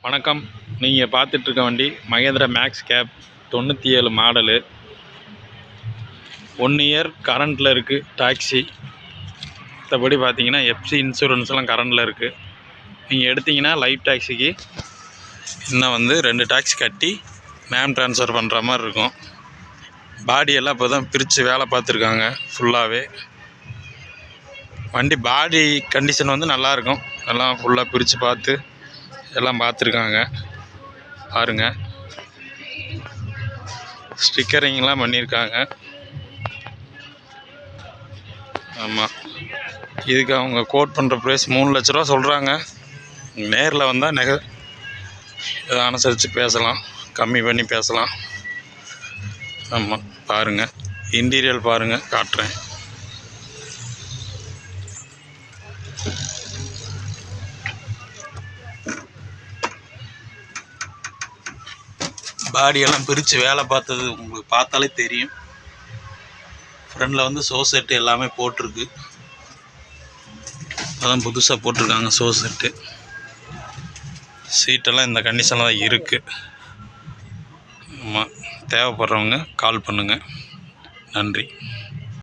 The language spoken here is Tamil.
வணக்கம். நீங்கள் பார்த்துட்ருக்க வண்டி Mahindra max cab 97 model. 1 year கரண்ட்டில் இருக்குது டாக்ஸி. மற்றபடி பார்த்தீங்கன்னா எஃப்சி இன்சூரன்ஸ்லாம் கரண்டில் இருக்குது. நீங்கள் எடுத்திங்கன்னா லைஃப் டாக்ஸிக்கு இன்னும் 2 டாக்ஸி கட்டி நேம் ட்ரான்ஸ்ஃபர் பண்ணுற மாதிரி இருக்கும். பாடியெல்லாம் இப்போ தான் பிரித்து வேலை பார்த்துருக்காங்க ஃபுல்லாகவே. வண்டி பாடி கண்டிஷன் நல்லாயிருக்கும். எல்லாம் ஃபுல்லாக பிரித்து பார்த்து எல்லாம் பார்த்துருக்காங்க பாருங்கள். ஸ்டிக்கரிங்லாம் பண்ணியிருக்காங்க. ஆமாம், இதுக்கு அவங்க கோட் பண்ணுற ப்ரைஸ் 3 லட்ச ரூபா சொல்கிறாங்க. நேரில் வந்தால் எதை அனுசரித்து பேசலாம், கம்மி பண்ணி பேசலாம். ஆமாம், பாருங்கள் இன்டீரியல் பாருங்கள், காட்டுறேன். பாடியெல்லாம் பிரித்து வேலை பார்த்தது உங்களுக்கு பார்த்தாலே தெரியும். ஃப்ரண்டில் ஷோ செட்டு எல்லாமே போட்டிருக்கு. அதான் புதுசாக போட்டிருக்காங்க ஷோ செட்டு. சீட்டெல்லாம் இந்த கண்டிஷனில் தான் இருக்குது. ஆமாம், தேவைப்படுறவங்க கால் பண்ணுங்கள். நன்றி.